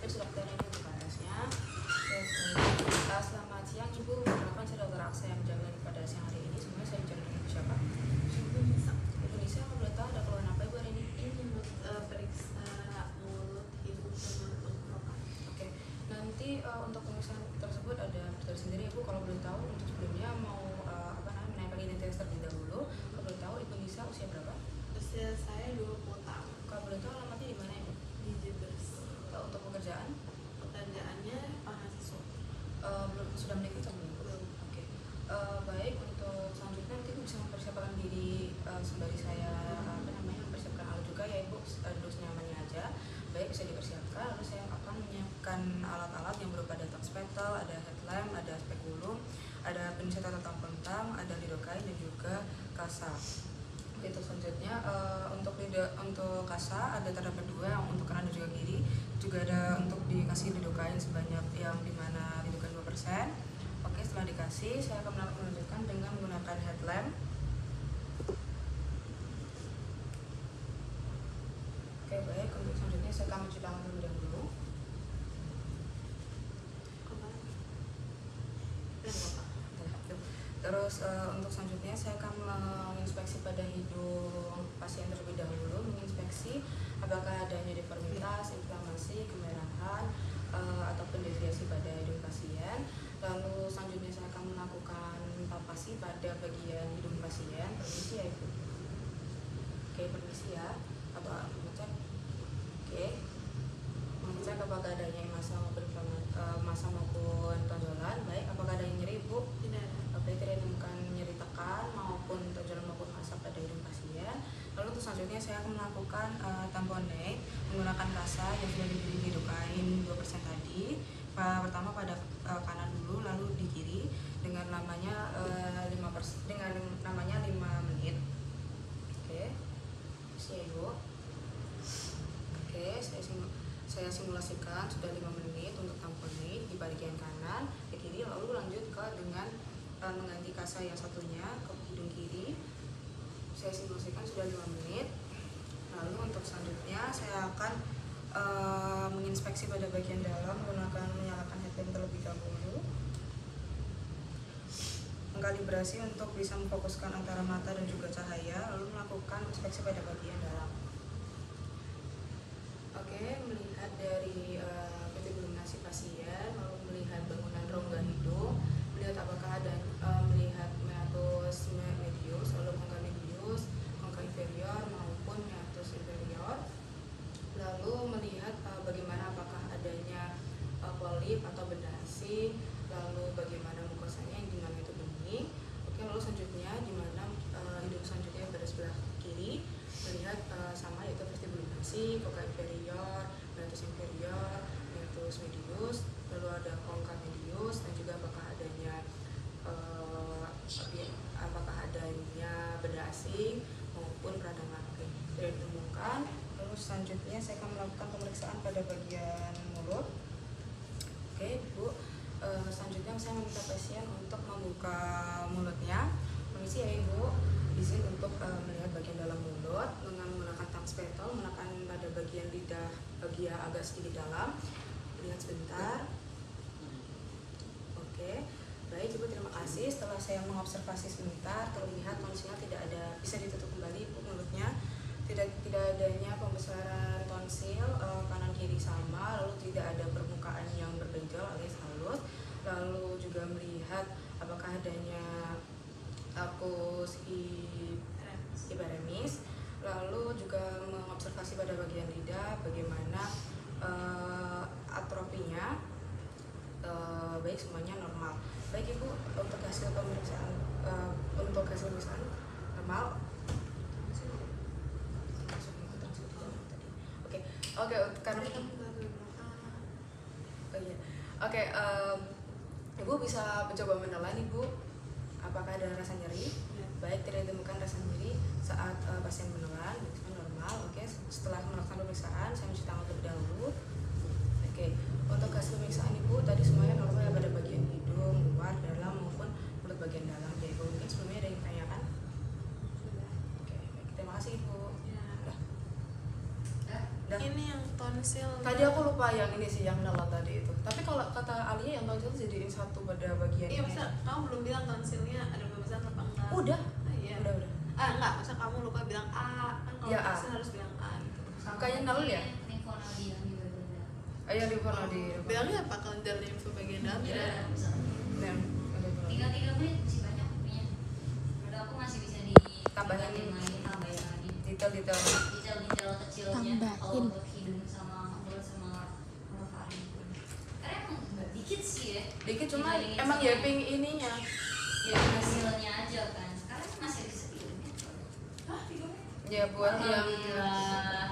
sudah ini untuk KS-nya. Selamat siang Ibu, perkenalkan saya Dr. Aksa yang menjaga pada siang hari ini. Semuanya saya bicara dengan siapa? Ibu Nisa. Ibu Nisa, kalau boleh tahu ada keluhan apa Ibu hari ini? Ini periksa mulut, hidung, sama tenggorokan. Oke, nanti untuk pemeriksaan tersebut ada prosedur sendiri Ibu. Kalau boleh tahu untuk sebelumnya mau menanyakan identitas terlebih dahulu. Kalau boleh tahu Ibu Nisa usia berapa? Usia saya 20 tahun. Kalau boleh tahu alamatnya di mana Ibu? Di Jebres. Untuk pekerjaan? Pekerjaannya mahasiswa. Sudah menikah atau belum? Belum. Oke. Baik, untuk selanjutnya nanti Ibu bisa mempersiapkan diri sembari saya mempersiapkan alat juga ya Ibu, duduk nyamannya aja. Baik, bisa dipersiapkan. Lalu saya akan menyiapkan alat-alat yang berupa ada tax petal, ada headlamp, ada spekulum, ada penyisat atau tampon tam, ada lidocaine dan juga kasa. Itu selanjutnya untuk kasa ada terdapat dua, yang untuk kanan dan juga kiri. Juga ada untuk dikasih lidocaine sebanyak yang dimana lidocaine 2%. Oke, setelah dikasih saya akan melanjutkan dengan menggunakan headlamp. Oke, baik, untuk selanjutnya saya akan mencuci tangan terlebih dahulu. Terus untuk selanjutnya saya akan menginspeksi pada hidung pasien terlebih dahulu, menginspeksi apakah adanya deformitas, inflamasi, kemerahan, ataupun deviasi pada hidung pasien. Lalu selanjutnya saya akan melakukan palpasi pada bagian hidung pasien. Permisi ya Ibu. Oke, permisi ya. Atau mengecek. Oke. Mengecek apakah adanya massa maupun tonjolan. Baik, apakah ada yang nyeri Ibu? Tidak ada. Oke, tidak ditemukan nyeri tekan maupun tonjolan maupun asap pada hidung pasien. Lalu untuk selanjutnya saya akan melakukan tamponade menggunakan kasa yang sudah diberi lidocaine 2% tadi. Pertama pada kanan dulu, lalu di kiri dengan namanya 5 menit. Oke, siap Ibu. Oke, saya simulasikan sudah 5 menit untuk tamponade di bagian kanan, di kiri, lalu lanjut ke dengan mengganti kasa yang satunya ke hidung kiri. Saya simulasikan sudah 5 menit. Lalu untuk selanjutnya saya akan menginspeksi pada bagian dalam menggunakan menyalakan headlamp terlebih dahulu, mengkalibrasi untuk bisa memfokuskan antara mata dan juga cahaya, lalu melakukan inspeksi pada bagian dalam. Oke, melihat dari vestibulinasi pasien, lalu melihat bangunan rongga hidung, melihat apakah ada melihat meatus medius, lalu rongga medius, rongga inferior maupun meatus inferior. Lalu melihat bagaimana apakah adanya polip atau bedasi, lalu bagaimana mukosanya yang dimana itu bening. Oke, lalu selanjutnya dimana hidung selanjutnya pada sebelah kiri melihat sama yaitu vestibulinasi, rongga inferior, meatus inferior, meatus medius, lalu ada rongga medius dan juga apakah adanya bedasi maupun radang. Oke, tidak ditemukan. Lalu selanjutnya saya akan melakukan pemeriksaan pada bagian mulut. Oke Bu, selanjutnya saya meminta pasien untuk membuka mulutnya. Permisi ya Ibu, izin untuk melihat bagian dalam mulut dengan menggunakan tax petal, menekan pada bagian lidah bagian agak sedikit dalam. Lihat sebentar. Oke, baik Ibu, terima kasih. Setelah saya mengobservasi sebentar, terlihat kondisinya tidak ada, bisa ditutup kembali Ibu mulutnya. Tidak adanya pembesaran tonsil kanan kiri sama, lalu tidak ada permukaan yang berbenjol alias halus. Lalu juga melihat apakah adanya apus hiperemis. Lalu juga mengobservasi pada bagian lidah bagaimana atrofinya. Baik, semuanya normal. Baik Ibu, untuk hasil pemeriksaan normal. Oke, karena Ibu bisa mencoba menelan Ibu, apakah ada rasa nyeri? Ya. Baik, tidak ditemukan rasa nyeri saat pasien menelan, normal. Oke, setelah melakukan pemeriksaan saya mencuci tangan terlebih dahulu. Oke, untuk hasil pemeriksaan Ibu tadi semuanya normal ya pada bagian hidung, luar, dalam maupun mulut bagian dalam. Ya Ibu, mungkin sebelumnya ada yang ditanyakan? Sudah. Oke, baik, terima kasih Ibu. Ya. Dah. Ini yang tone tonsil. Tadi aku lupa yang ini sih, yang nala tadi itu. Tapi kalau kata Alia yang tonsil jadiin satu pada bagian Iya, ini. masa kamu belum bilang tonsilnya ada pembesaran apa enggak? Udah. Ah, iya. Udah. Enggak, masa kamu lupa bilang A, kan kalau Ya, A. tonsil harus bilang A gitu. Kayak nal ya? Limfonodi yang juga beda. Ayo di Bilangnya apa? Kelenjar limfu bagian dalam Ya, ya? bisa. Tinggal 3 menit masih banyak punya. Menurut aku masih bisa Tambahin lagi, tambahin lagi. detail-detail. Detail-detail kecilnya kalau Tambahin. untuk hidung sama mulut sama orofaring pun. Karena emang nggak dikit sih ya. Dikit cuma Dibandingin emang sama yaping ininya. ya hasilnya aja kan. Sekarang masih bisa ilmu. Ya buat yang Alhamdulillah.